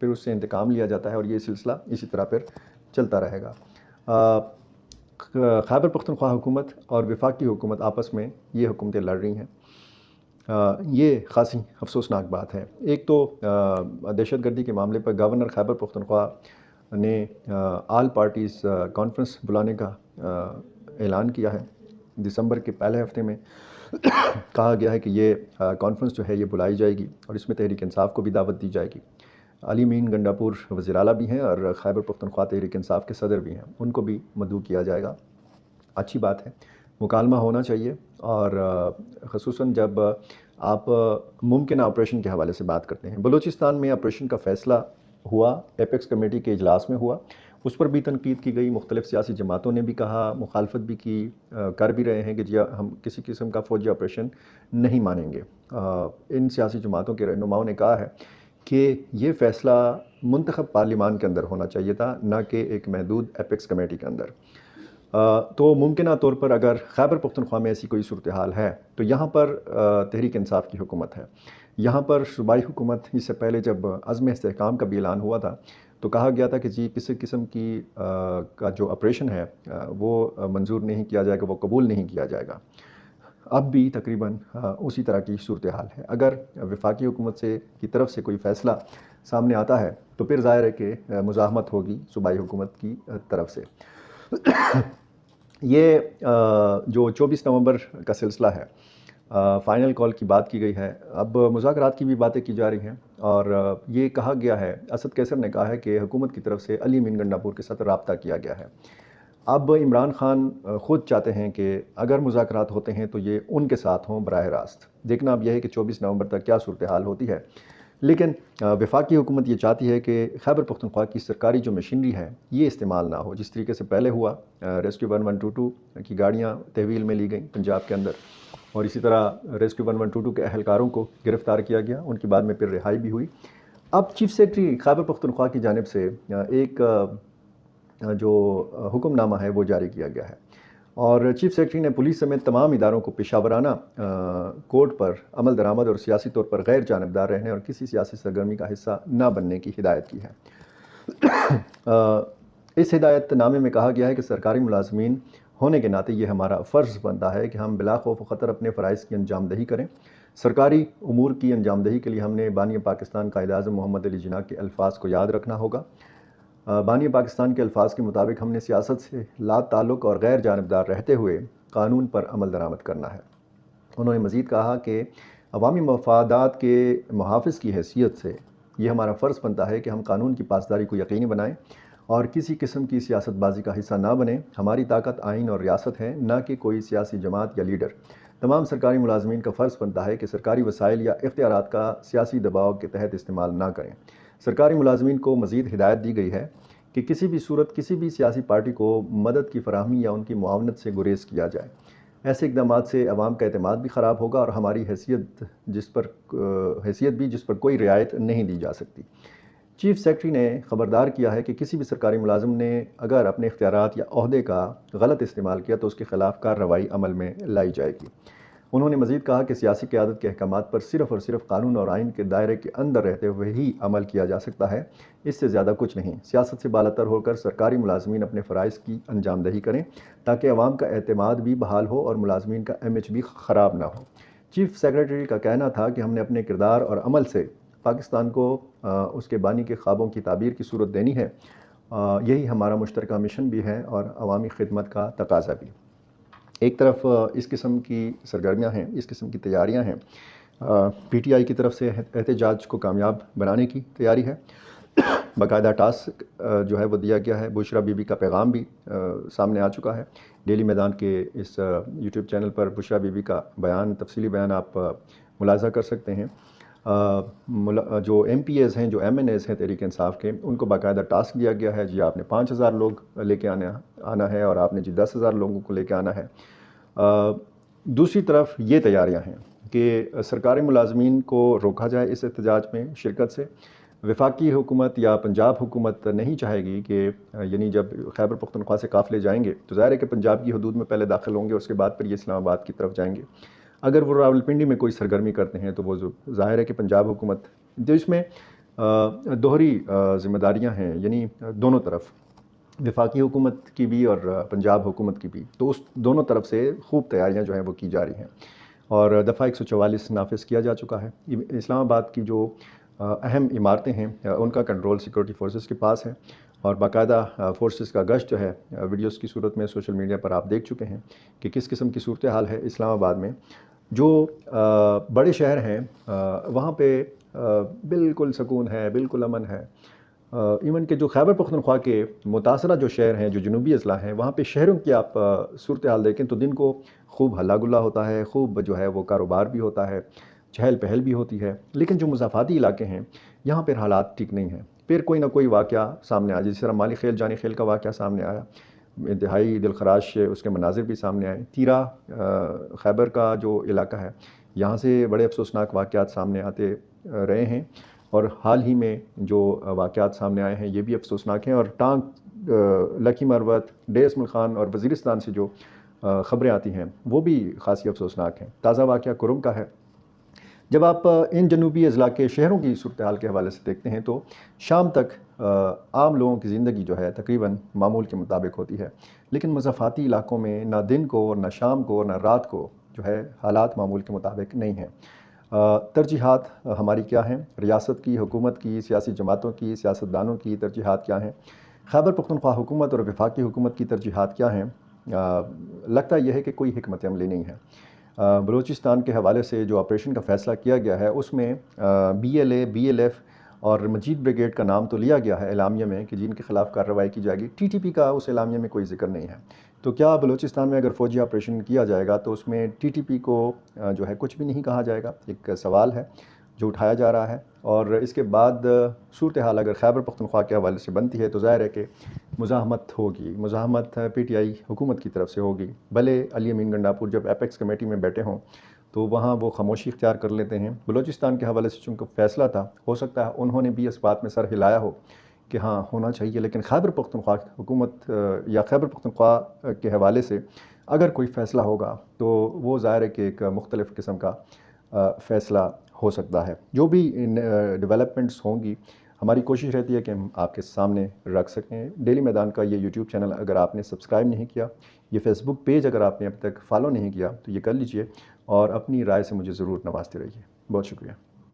پھر اس سے انتقام لیا جاتا ہے اور یہ سلسلہ اسی طرح پھر چلتا رہے گا۔ خیبر پختونخوا حکومت اور وفاقی حکومت آپس میں یہ حکومتیں لڑ رہی ہیں۔ یہ خاصی افسوسناک بات ہے۔ ایک تو دہشت گردی کے معاملے پر گورنر خیبر پختونخوا نے آل پارٹیز کانفرنس بلانے کا اعلان کیا ہے۔ دسمبر کے پہلے ہفتے میں کہا گیا ہے کہ یہ کانفرنس جو ہے یہ بلائی جائے گی اور اس میں تحریک انصاف کو بھی دعوت دی جائے گی۔ علی مین گنڈاپور وزیر اعلیٰ بھی ہیں اور خیبر پختونخوا تحریک انصاف کے صدر بھی ہیں، ان کو بھی مدعو کیا جائے گا۔ اچھی بات ہے، مکالمہ ہونا چاہیے، اور خصوصاً جب آپ ممکنہ آپریشن کے حوالے سے بات کرتے ہیں۔ بلوچستان میں آپریشن کا فیصلہ ہوا، ایپیکس کمیٹی کے اجلاس میں ہوا، اس پر بھی تنقید کی گئی۔ مختلف سیاسی جماعتوں نے بھی کہا، مخالفت بھی کی، کر بھی رہے ہیں کہ جی ہم کسی قسم کا فوجی آپریشن نہیں مانیں گے۔ ان سیاسی جماعتوں کے رہنماؤں نے کہا ہے کہ یہ فیصلہ منتخب پارلیمان کے اندر ہونا چاہیے تھا، نہ کہ ایک محدود ایپیکس کمیٹی کے اندر۔ تو ممکنہ طور پر اگر خیبر پختونخوا میں ایسی کوئی صورتحال ہے تو یہاں پر تحریک انصاف کی حکومت ہے۔ یہاں پر صوبائی حکومت، اس سے پہلے جب عزم استحکام کا بھی اعلان ہوا تھا تو کہا گیا تھا کہ جی کسی قسم کی کا جو آپریشن ہے وہ منظور نہیں کیا جائے گا، وہ قبول نہیں کیا جائے گا۔ اب بھی تقریباً اسی طرح کی صورتحال ہے۔ اگر وفاقی حکومت کی طرف سے کوئی فیصلہ سامنے آتا ہے تو پھر ظاہر ہے کہ مزاحمت ہوگی صوبائی حکومت کی طرف سے۔ یہ جو 24 نومبر کا سلسلہ ہے، فائنل کال کی بات کی گئی ہے، اب مذاکرات کی بھی باتیں کی جا رہی ہیں، اور یہ کہا گیا ہے، اسد قیصر نے کہا ہے کہ حکومت کی طرف سے علی مین گنڈاپور کے ساتھ رابطہ کیا گیا ہے۔ اب عمران خان خود چاہتے ہیں کہ اگر مذاکرات ہوتے ہیں تو یہ ان کے ساتھ ہوں براہ راست۔ دیکھنا اب یہ ہے کہ 24 نومبر تک کیا صورتحال ہوتی ہے، لیکن وفاقی حکومت یہ چاہتی ہے کہ خیبر پختونخوا کی سرکاری جو مشینری ہے یہ استعمال نہ ہو، جس طریقے سے پہلے ہوا۔ ریسکیو 1122 کی گاڑیاں تحویل میں لی گئیں پنجاب کے اندر، اور اسی طرح ریسکیو 1122 کے اہلکاروں کو گرفتار کیا گیا، ان کی بعد میں پھر رہائی بھی ہوئی۔ اب چیف سیکرٹری خیبر پختونخوا کی جانب سے ایک جو حکم نامہ ہے وہ جاری کیا گیا ہے، اور چیف سیکرٹری نے پولیس سمیت تمام اداروں کو پیشہ ورانہ کوڈ پر عمل درآمد اور سیاسی طور پر غیر جانبدار رہنے اور کسی سیاسی سرگرمی کا حصہ نہ بننے کی ہدایت کی ہے۔ اس ہدایت نامے میں کہا گیا ہے کہ سرکاری ملازمین ہونے کے ناطے یہ ہمارا فرض بنتا ہے کہ ہم بلا خوف و خطر اپنے فرائض کی انجام دہی کریں۔ سرکاری امور کی انجام دہی کے لیے ہم نے بانی پاکستان قائد اعظم محمد علی جناح کے الفاظ کو یاد رکھنا ہوگا۔ بانی پاکستان کے الفاظ کے مطابق ہم نے سیاست سے لا تعلق اور غیر جانبدار رہتے ہوئے قانون پر عمل درآمد کرنا ہے۔ انہوں نے مزید کہا کہ عوامی مفادات کے محافظ کی حیثیت سے یہ ہمارا فرض بنتا ہے کہ ہم قانون کی پاسداری کو یقینی بنائیں اور کسی قسم کی سیاست بازی کا حصہ نہ بنیں۔ ہماری طاقت آئین اور ریاست ہے، نہ کہ کوئی سیاسی جماعت یا لیڈر۔ تمام سرکاری ملازمین کا فرض بنتا ہے کہ سرکاری وسائل یا اختیارات کا سیاسی دباؤ کے تحت استعمال نہ کریں۔ سرکاری ملازمین کو مزید ہدایت دی گئی ہے کہ کسی بھی صورت کسی بھی سیاسی پارٹی کو مدد کی فراہمی یا ان کی معاونت سے گریز کیا جائے۔ ایسے اقدامات سے عوام کا اعتماد بھی خراب ہوگا اور ہماری حیثیت بھی جس پر کوئی رعایت نہیں دی جا سکتی۔ چیف سیکرٹری نے خبردار کیا ہے کہ کسی بھی سرکاری ملازم نے اگر اپنے اختیارات یا عہدے کا غلط استعمال کیا تو اس کے خلاف کارروائی عمل میں لائی جائے گی۔ انہوں نے مزید کہا کہ سیاسی قیادت کے احکامات پر صرف اور صرف قانون اور آئین کے دائرے کے اندر رہتے ہوئے ہی عمل کیا جا سکتا ہے، اس سے زیادہ کچھ نہیں۔ سیاست سے بالاتر ہو کر سرکاری ملازمین اپنے فرائض کی انجام دہی کریں تاکہ عوام کا اعتماد بھی بحال ہو اور ملازمین کا امیج بھی خراب نہ ہو۔ چیف سیکرٹری کا کہنا تھا کہ ہم نے اپنے کردار اور عمل سے پاکستان کو اس کے بانی کے خوابوں کی تعبیر کی صورت دینی ہے، یہی ہمارا مشترکہ مشن بھی ہے اور عوامی خدمت کا تقاضا بھی۔ ایک طرف اس قسم کی سرگرمیاں ہیں، اس قسم کی تیاریاں ہیں، پی ٹی آئی کی طرف سے احتجاج کو کامیاب بنانے کی تیاری ہے۔ باقاعدہ ٹاسک جو ہے وہ دیا گیا ہے۔ بشرا بی بی کا پیغام بھی سامنے آ چکا ہے۔ ڈیلی میدان کے اس YouTube channel per Bushra be be کا بیان، تفصیلی بیان آپ ملاحظہ کر سکتے ہیں۔ جو ایم پی ایز ہیں، جو ایم این ایز ہیں تحریک انصاف کے، ان کو باقاعدہ ٹاسک دیا گیا ہے، جی آپ نے 5000 لوگ لے کے آنا ہے اور آپ نے جی 10,000 لوگوں کو لے کے آنا ہے۔ دوسری طرف یہ تیاریاں ہیں کہ سرکاری ملازمین کو روکا جائے اس احتجاج میں شرکت سے۔ وفاقی حکومت یا پنجاب حکومت نہیں چاہے گی کہ یعنی جب خیبر پختونخوا سے قافلے جائیں گے تو ظاہر ہے کہ پنجاب کی حدود میں پہلے داخل ہوں گے، اس کے بعد پھر یہ اسلام آباد کی طرف جائیں گے۔ اگر وہ راولپنڈی میں کوئی سرگرمی کرتے ہیں تو وہ ظاہر ہے کہ پنجاب حکومت جو اس میں دوہری ذمہ داریاں ہیں، یعنی دونوں طرف، وفاقی حکومت کی بھی اور پنجاب حکومت کی بھی، تو اس دونوں طرف سے خوب تیاریاں جو ہیں وہ کی جا رہی ہیں، اور دفعہ 144 نافذ کیا جا چکا ہے۔ اسلام آباد کی جو اہم عمارتیں ہیں ان کا کنٹرول سیکورٹی فورسز کے پاس ہے، اور باقاعدہ فورسز کا گشت جو ہے ویڈیوز کی صورت میں سوشل میڈیا پر آپ دیکھ چکے ہیں کہ کس قسم کی صورتحال ہے اسلام آباد میں۔ جو بڑے شہر ہیں وہاں پہ بالکل سکون ہے، بالکل امن ہے۔ ایون کہ جو خیبر پختونخوا کے متاثرہ جو شہر ہیں، جو جنوبی اضلاع ہیں، وہاں پہ شہروں کی آپ صورتحال دیکھیں تو دن کو خوب ہلا گلا ہوتا ہے، خوب جو ہے وہ کاروبار بھی ہوتا ہے، چہل پہل بھی ہوتی ہے، لیکن جو مضافاتی علاقے ہیں یہاں پر حالات ٹھیک نہیں ہیں۔ پھر کوئی نہ کوئی واقعہ سامنے آیا، جس طرح مالی خیل جانی خیل کا واقعہ سامنے آیا، انتہائی دلخراش اس کے مناظر بھی سامنے آئے۔ تیرا خیبر کا جو علاقہ ہے یہاں سے بڑے افسوسناک واقعات سامنے آتے رہے ہیں، اور حال ہی میں جو واقعات سامنے آئے ہیں یہ بھی افسوسناک ہیں، اور ٹانک لکی مروت، ڈے اسمل خان اور وزیرستان سے جو خبریں آتی ہیں وہ بھی خاصی افسوسناک ہیں۔ تازہ واقعہ کرم کا ہے۔ جب آپ ان جنوبی اضلاع کے شہروں کی صورتحال کے حوالے سے دیکھتے ہیں تو شام تک عام لوگوں کی زندگی جو ہے تقریباً معمول کے مطابق ہوتی ہے، لیکن مضافاتی علاقوں میں نہ دن کو اور نہ شام کو اور نہ رات کو جو ہے حالات معمول کے مطابق نہیں ہیں۔ ترجیحات ہماری کیا ہیں؟ ریاست کی، حکومت کی، سیاسی جماعتوں کی، سیاستدانوں کی ترجیحات کیا ہیں؟ خیبر پختونخوا حکومت اور وفاقی حکومت کی ترجیحات کیا ہیں؟ لگتا یہ ہے کہ کوئی حکمت عملی نہیں ہے۔ بلوچستان کے حوالے سے جو آپریشن کا فیصلہ کیا گیا ہے اس میں BLA، BLF اور مجید بریگیڈ کا نام تو لیا گیا ہے اعلامیہ میں کہ جن کے خلاف کارروائی کی جائے گی۔ TTP کا اس اعلامیہ میں کوئی ذکر نہیں ہے۔ تو کیا بلوچستان میں اگر فوجی آپریشن کیا جائے گا تو اس میں TTP کو جو ہے کچھ بھی نہیں کہا جائے گا؟ ایک سوال ہے جو اٹھایا جا رہا ہے، اور اس کے بعد صورتحال اگر خیبر پختونخوا کے حوالے سے بنتی ہے تو ظاہر ہے کہ مزاحمت ہوگی، مزاحمت PTI حکومت کی طرف سے ہوگی۔ بھلے علی امین گنڈاپور جب ایپیکس کمیٹی میں بیٹھے ہوں تو وہاں وہ خاموشی اختیار کر لیتے ہیں۔ بلوچستان کے حوالے سے چونکہ فیصلہ تھا، ہو سکتا ہے انہوں نے بھی اس بات میں سر ہلایا ہو کہ ہاں ہونا چاہیے، لیکن خیبر پختونخوا حکومت یا خیبر پختونخوا کے حوالے سے اگر کوئی فیصلہ ہوگا تو وہ ظاہر ہے کہ ایک مختلف قسم کا فیصلہ ہو سکتا ہے۔ جو بھی ڈیولپمنٹس ہوں گی ہماری کوشش رہتی ہے کہ ہم آپ کے سامنے رکھ سکیں۔ ڈیلی میدان کا یہ YouTube چینل اگر آپ نے سبسکرائب نہیں کیا، یہ Facebook پیج اگر آپ نے اب تک فالو نہیں کیا تو یہ کر لیجئے، اور اپنی رائے سے مجھے ضرور نوازتے رہیے۔ بہت شکریہ۔